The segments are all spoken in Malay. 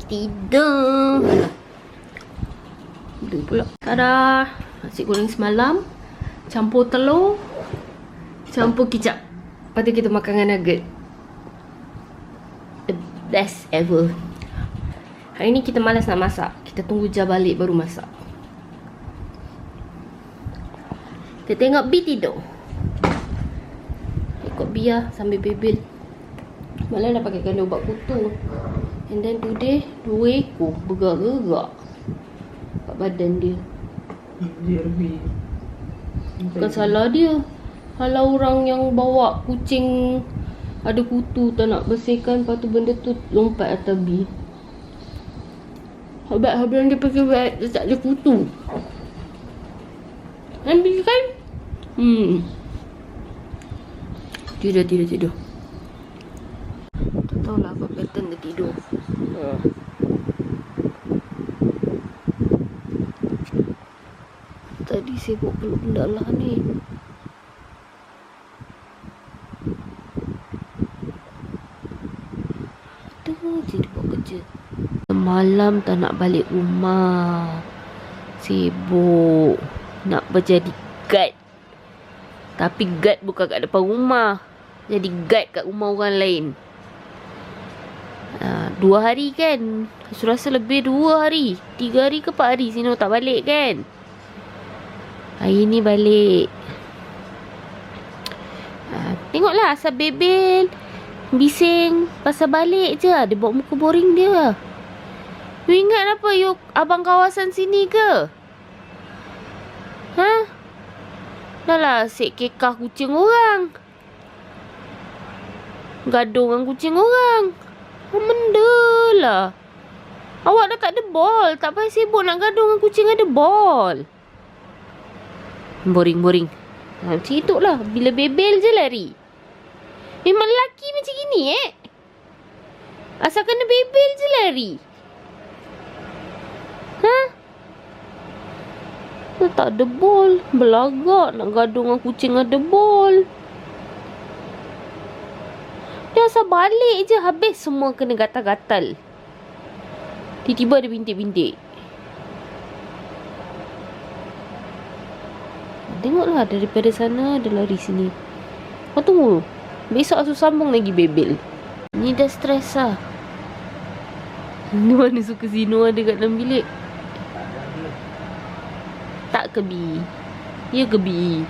tidur. Tidur pula. Tada. Nasi goreng semalam. Campur telur. Campur kicap. Lepas tu kita makan dengan nugget. The best ever. Hari ni kita malas nak masak. Kita tunggu Jah balik baru masak. Kita tengok B tidur. Ikut B lah sambil bebel. Malam dah pakai kandung ubat kutu. And then today 2 ekor bergerak-gerak kat badan dia. Bukan salah dia. Kalau orang yang bawa kucing ada kutu tak nak bersihkan, lepas tu benda tu lompat atas B. Habis dia pakai beg dia tak ada kutu. Ambil kan? Tidur. Tak tahulah apa pattern dia tidur. Tadi sibuk peluk benda lah ni. Tengok je dia buat kerja. Malam tak nak balik rumah. Sibuk nak berjadi guard. Tapi guard bukan kat depan rumah. Jadi guard kat rumah orang lain. 2 hari kan. Saya rasa lebih 2 hari 3 hari ke 4 hari Sino tak balik kan. Hari ni balik. Tengoklah asal bebel bising pasal balik je. Dia buat muka boring dia. You ingat apa you abang kawasan sini ke? Ha? Dah lah asyik kekah kucing orang. Gaduh dengan kucing orang. Benda lah. Awak dah tak ada ball. Tak payah sibuk nak gaduh dengan kucing ada ball. Boring. Macam itu lah. Bila bebel je lari. Memang lelaki macam gini Asal kena bebel je lari. Ha? Tak ada bol. Belagak nak gaduh dengan kucing ada bol. Dia asal balik je habis semua kena gatal-gatal. Tiba-tiba ada bintik-bintik. Tengoklah daripada sana ada lari sini. Kau tunggu. Besok Asu sambung lagi bebel. Ni dah stres lah. Ni mana suka Zino ada kat dalam bilik. Tak ke B? Ya ke B?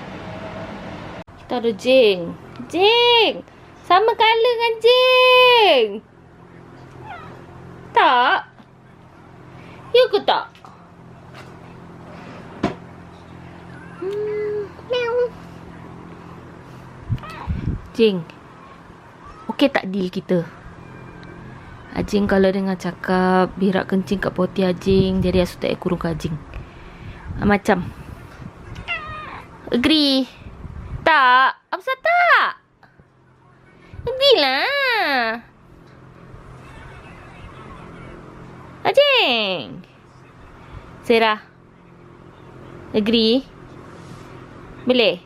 Kita ada Jeng. Jeng! Sama colour dengan Jeng! Tak? Ya ke tak? Meow. Jeng. Okey tak deal kita? Ajing kalau dengar cakap berak kencing kat poti Ajing, jadi Asu tak kurung ke Ajing. Macam agree. Tak? Apa tak? Agree lah. Ajing. Sarah. Agree? Boleh?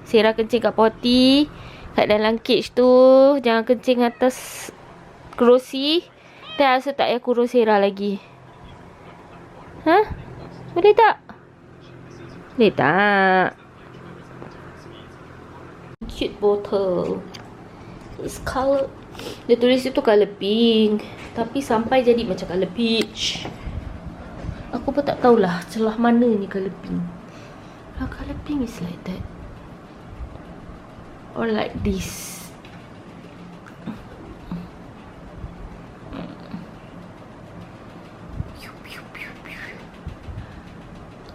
Sarah kencing kat poti, kat dalam cage tu. Jangan kencing atas kerusi. Dan Asu tak payah kurung Sarah lagi. Ha? Boleh tak? Boleh tak? Cute bottle. It's color. Dia tulis itu color pink. Tapi sampai jadi macam color peach. Aku pun tak tahulah celah mana ni color pink. Kalau color pink is like that. Or like this.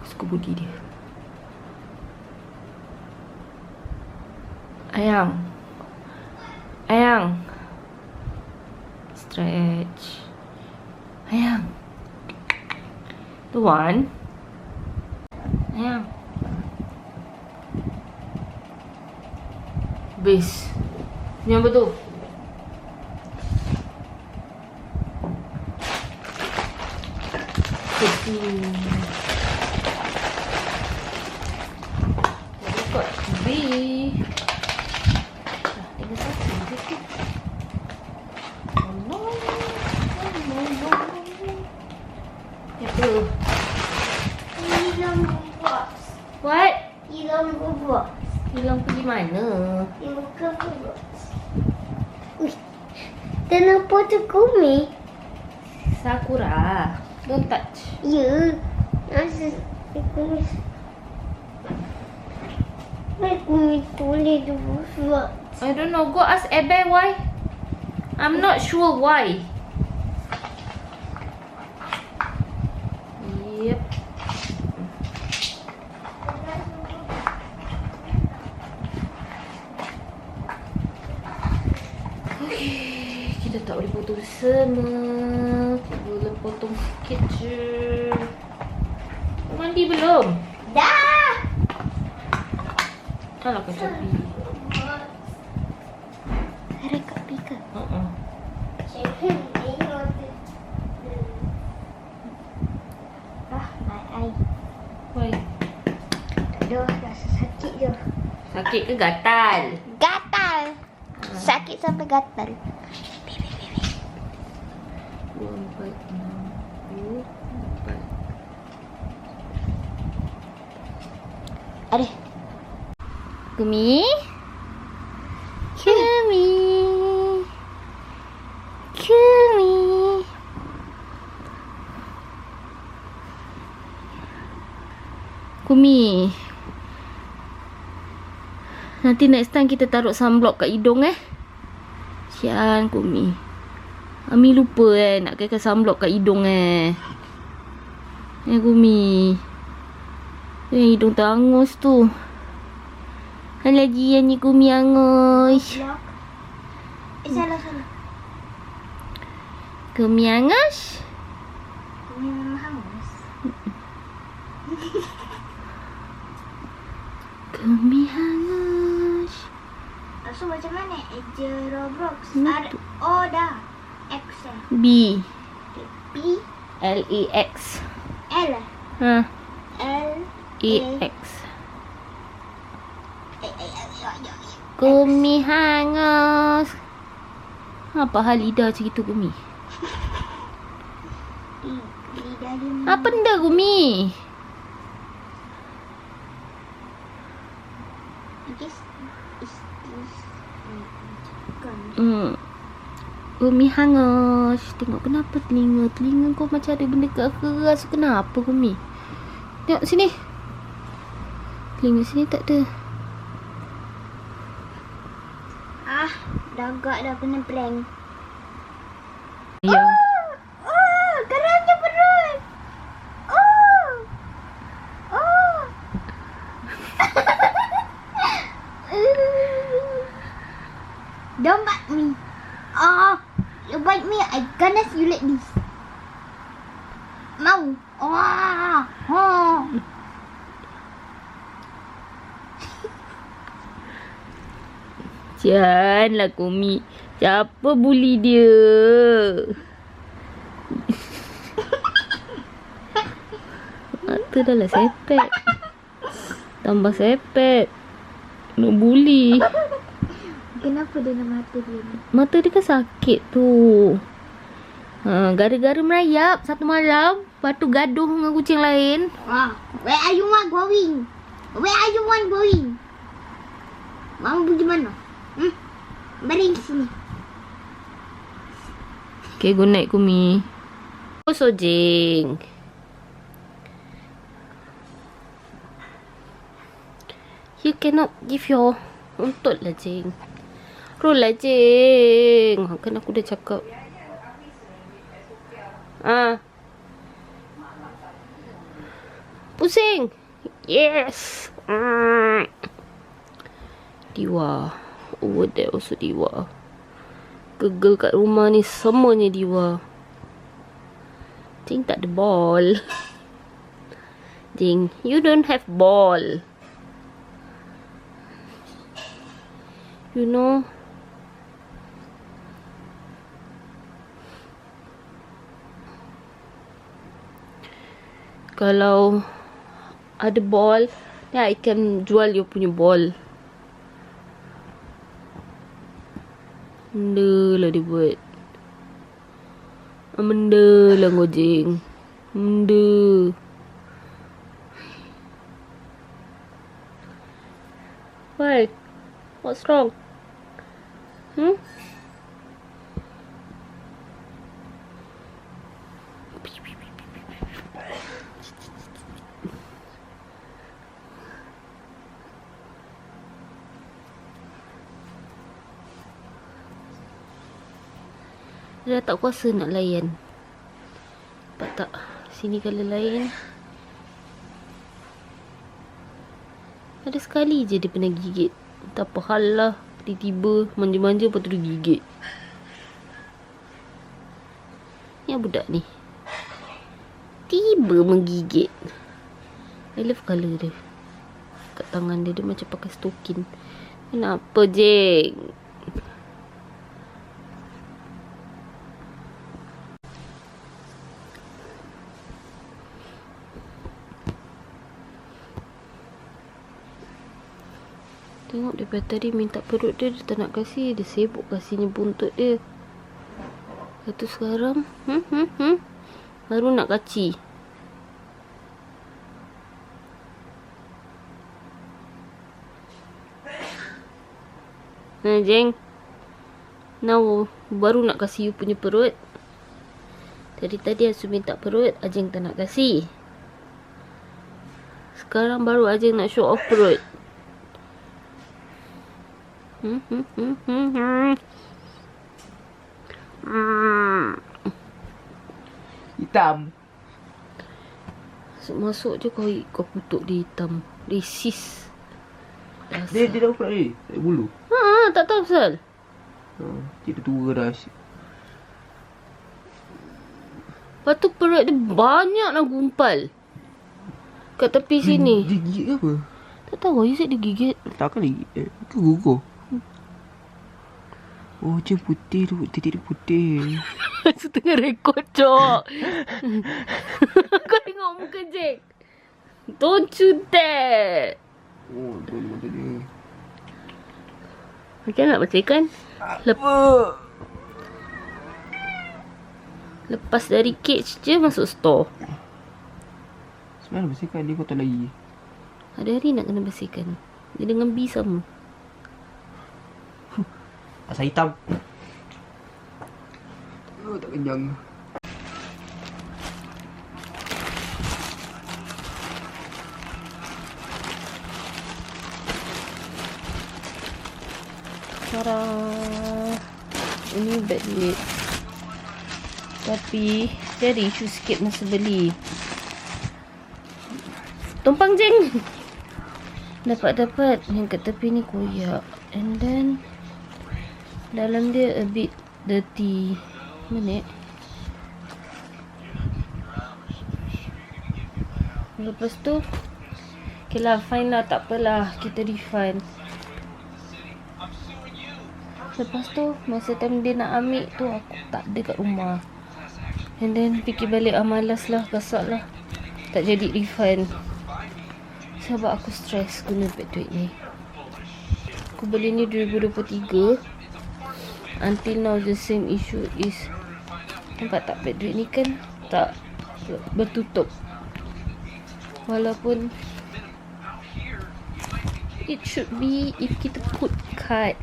Suka budi dia. Ayang. Ayang. Stretch. Ayang. Tuan. Ayang. Base. Ni apa tu? Buka TV. Tinggal satu je tu. Kenapa tu Kumi? Sakura. Don't touch. Ya. Asal Kumi. Kumi tulis dulu surat. I don't know. Go ask Ebe why. I'm not sure why. Yep. Okay, kita tak boleh potong semua. Boleh potong sikit je. Mandi belum? Dah. Alah kau Shopee. Ada kopi ke? My eye. Why? Aduh, rasa sakit je. Sakit ke gatal? Gatal. Sakit sampai gatal. 2, 4, 6, 4. Ada. Kumi. Kumi. Kumi. Kumi. Nanti next time kita taruh sunblock kat hidung Sian Kumi. Ami lupa nak kena sunblock kat hidung Kumi. Hidung terangus tu. Lagi yang ni Kumi angus. Salah. Kumi angus. Kumi memang hangus. Kumi hangus. So macam mana eja Roblox? Ada. O dah. X B. P L-E-X. L Ha. L E-X. Kumi hangus. Apa hal lidah macam itu Kumi? lidah dia. Apa benda Kumi? This is this. Kumi hangus. Tengok kenapa telinga kau macam ada benda keras. Kenapa Kumi? Tengok sini. Telinga sini tak ada. Dah agak dah kena prank. Ya. Kerasnya perut. Don't bite me. You bite me, I gonna see you like this. Mau. Janganlah Kumi. Siapa bully dia? Mata dah lah sepet. Tambah sepet. Nak bully. Kenapa dengan mata dia ni? Mata dia kan sakit tu. Gara-gara merayap satu malam. Lepas tu gaduh dengan kucing lain. Where are you one going? Where are you one going? Mama pergi mana? Baring sini. Okay, good night Kumi. Oh, Sojing. You cannot give your untuk lah Jing. Roll lah Jing. Kan aku dah cakap. Pusing. Yes. Diwa. Over there also Diwa. Gegel kat rumah ni semuanya Diwa. Jing tak ada ball. Jing, you don't have ball. You know. Kalau ada ball, then I can jual you punya ball. Benda lah dia buat. Benda lah Gojeng. Benda. Why? What's wrong? Dia dah tak kuasa nak layan. Nampak tak? Sini kalau lain. Ada sekali je dia pernah gigit. Tak apa hal lah. Tiba-tiba manja-manja lepas tu dia gigit. Ni budak ni. Tiba menggigit. I love colour dia. Kat tangan dia. Dia macam pakai stokin. Kenapa Jeng? Tengok daripada tadi minta perut dia. Dia tak nak kasih. Dia sibuk kasihnya buntut dia. Lepas tu sekarang baru nak kaci. Nah Jeng. Now baru nak kasih you punya perut. Tadi Asu minta perut. Ajeng tak nak kasih. Sekarang baru Ajeng nak show off perut. Hitam. Masuk je kau kutuk dia hitam. Racist. Dia dah ukurat dia. Tak ada bulu. Tak tahu pasal. Dia tua dah. Lepas tu perut dia banyak nak gumpal. Kat tepi sini. Dia gigit ke apa? Tak tahu. You said dia gigit. Tak kali gigit. Ke gugur? Oh, macam putih tu. Titik dia putih. Asu tengah rekod, Cok. Kau tengok muka Jack. Don't you dare. Oh, tu mata dia. Macam nak bacakan? Apa? Lepas dari cage je masuk store. Sebenarnya bersihkan dia kotor lagi. Hari-hari nak kena bersihkan. Dia dengan B sama. Asal hitam. Oh, tak kenyang. Tarah. Ini bad duit. Tapi dia ada isu sikit masa beli. Tumpang Jeng. Dapat yang kat tepi ni koyak. And then dalam dia a bit dirty. Mana? Lepas tu okay lah, fine lah, tak apalah, kita refund. Lepas tu masa time dia nak ambil tu aku tak ada kat rumah. And then fikir balik, malas lah, gasak lah, tak jadi refund. Sebab aku stress guna beg duit ni. Aku beli ni 2023. Until now the same issue is, nampak tak, beg duit ni kan tak bertutup. Walaupun it should be, if kita put card,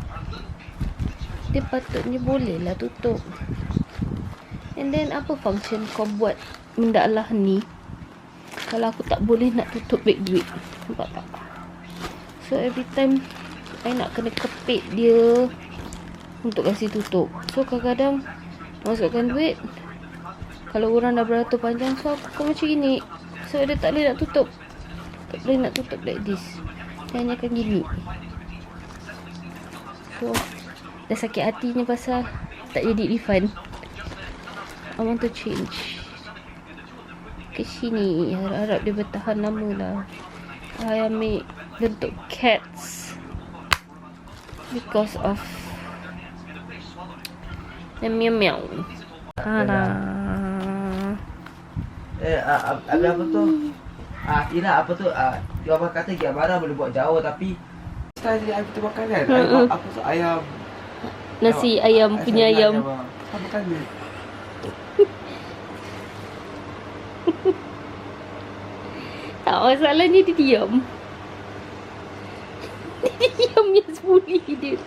dia patutnya boleh lah tutup. And then apa function kau buat benda lah ni kalau aku tak boleh nak tutup beg duit? Nampak tak? So every time I nak kena kepit dia untuk kasih tutup. So kadang-kadang masukkan duit, kalau orang dah beratur panjang, so aku macam gini. So dia tak boleh nak tutup. Tak boleh nak tutup like this. Dia hanya akan gini. So dah sakit hatinya pasal tak jadi refund. I want to change. Ke sini. Harap dia bertahan lama lah. I ambil bentuk cats because of the meow meow. Alah. Ada apa tu? Ina apa tu? Dia orang kata gambaran boleh buat jauh tapi sekali ayam kita makan kan. Apa tu ayam? Nasi ayam punya ayam. Apa kali? Tak, masalahnya dia diam. Dia diam yang sembunyi dia.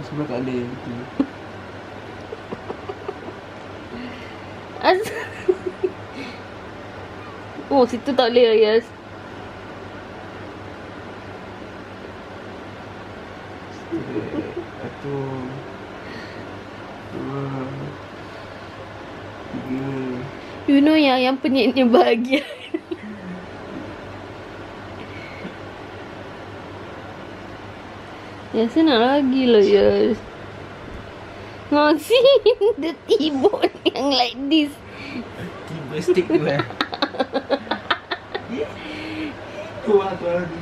Sebelah tak boleh. Oh, situ tak boleh, Ayas. Satu. Dua. Tiga. You know yang penyetnya bahagia. Ya, senang lagi lah, Yas. Ngasih the T-bone yang like this. Tiba stick tu eh. Tu lah tu lagi.